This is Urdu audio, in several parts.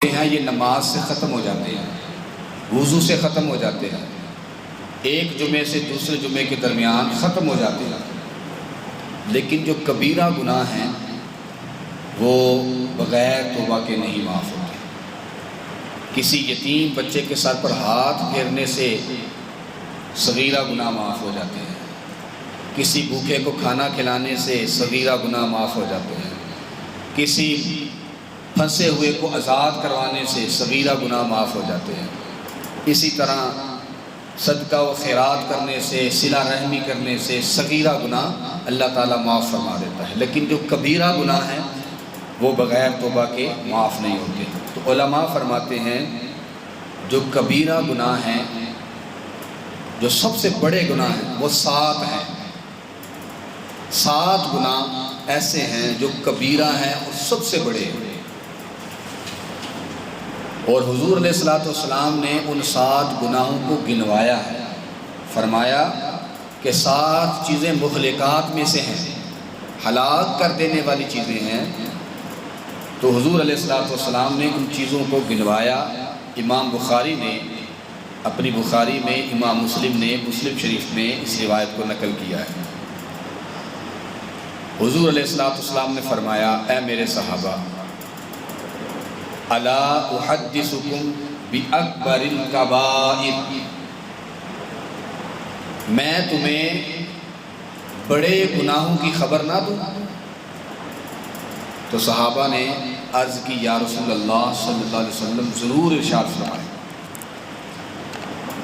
ہیں یہ نماز سے ختم ہو جاتے ہیں، وضو سے ختم ہو جاتے ہیں، ایک جمعے سے دوسرے جمعے کے درمیان ختم ہو جاتے ہیں، لیکن جو کبیرہ گناہ ہیں وہ بغیر توبہ کے نہیں معاف ہوتے۔ کسی یتیم بچے کے سر پر ہاتھ پھیرنے سے صغیرہ گناہ معاف ہو جاتے ہیں، کسی بھوکے کو کھانا کھلانے سے صغیرہ گناہ معاف ہو جاتے ہیں، کسی پھنسے ہوئے کو آزاد کروانے سے صغیرہ گناہ معاف ہو جاتے ہیں۔ اسی طرح صدقہ و خیرات کرنے سے، صلہ رحمی کرنے سے صغیرہ گناہ اللہ تعالیٰ معاف فرما دیتا ہے، لیکن جو کبیرہ گناہ ہیں وہ بغیر توبہ کے معاف نہیں ہوتے۔ تو علماء فرماتے ہیں جو کبیرہ گناہ ہیں، جو سب سے بڑے گناہ ہیں، وہ 7 ہیں۔ 7 گناہ ایسے ہیں جو کبیرہ ہیں اور سب سے بڑے ہیں، اور حضور علیہ الصلوۃ والسلام نے ان 7 گناہوں کو گنوایا ہے۔ فرمایا کہ 7 چیزیں مہلکات میں سے ہیں، ہلاک کر دینے والی چیزیں ہیں۔ تو حضور علیہ الصلوۃ والسلام نے ان چیزوں کو گنوایا۔ امام بخاری نے اپنی بخاری میں، امام مسلم نے مسلم شریف میں اس روایت کو نقل کیا ہے۔ حضور علیہ الصلوۃ والسلام نے فرمایا، اے میرے صحابہ، الا احدثکم باکبر الکبائر، میں تمہیں بڑے گناہوں کی خبر نہ دوں؟ تو صحابہ نے عرض کی، یا رسول اللہ صلی اللہ علیہ وسلم ضرور ارشاد فرمائیں۔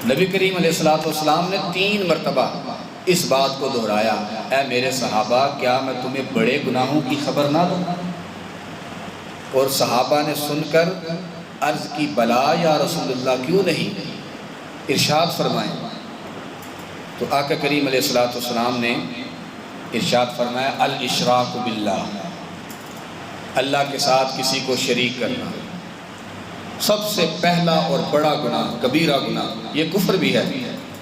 نبی کریم علیہ الصلوۃ والسلام نے 3 مرتبہ اس بات کو دہرایا، اے میرے صحابہ، کیا میں تمہیں بڑے گناہوں کی خبر نہ دوں؟ اور صحابہ نے سن کر عرض کی، بلا یا رسول اللہ، کیوں نہیں، ارشاد فرمائیں۔ تو آقا کریم علیہ الصلوۃ والسلام نے ارشاد فرمایا، الاشراک باللہ، اللہ کے ساتھ کسی کو شریک کرنا سب سے پہلا اور بڑا گناہ، کبیرہ گناہ۔ یہ کفر بھی ہے،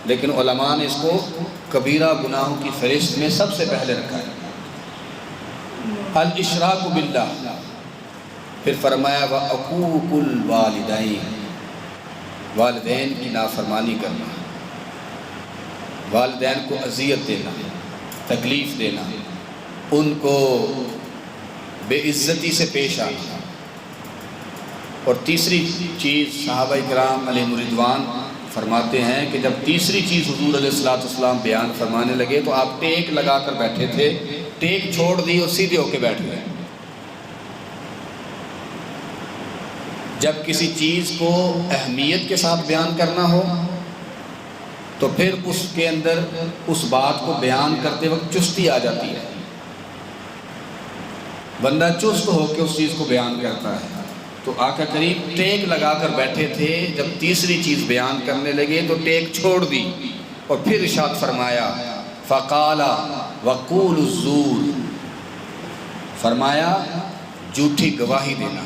لیکن علماء نے اس کو کبیرہ گناہوں کی فہرست میں سب سے پہلے رکھا ہے، الاشراک باللہ۔ پھر فرمایا، وعقوق الوالدین، والدین کی نافرمانی کرنا، والدین کو اذیت دینا، تکلیف دینا، ان کو بے عزتی سے پیش آنا۔ اور تیسری چیز صحابہ کرام علیہم رضوان فرماتے ہیں کہ جب تیسری چیز حضور علیہ الصلوۃ والسلام بیان فرمانے لگے تو آپ ٹیک لگا کر بیٹھے تھے، ٹیک چھوڑ دی اور سیدھے ہو کے بیٹھ گئے۔ جب کسی چیز کو اہمیت کے ساتھ بیان کرنا ہو تو پھر اس کے اندر اس بات کو بیان کرتے وقت چستی آ جاتی ہے، بندہ چست ہو کے اس چیز کو بیان کرتا ہے۔ تو آقا کریم ٹیک لگا کر بیٹھے تھے، جب تیسری چیز بیان کرنے لگے تو ٹیک چھوڑ دی اور پھر ارشاد فرمایا، فقال وقول الزور، فرمایا جھوٹی گواہی دینا۔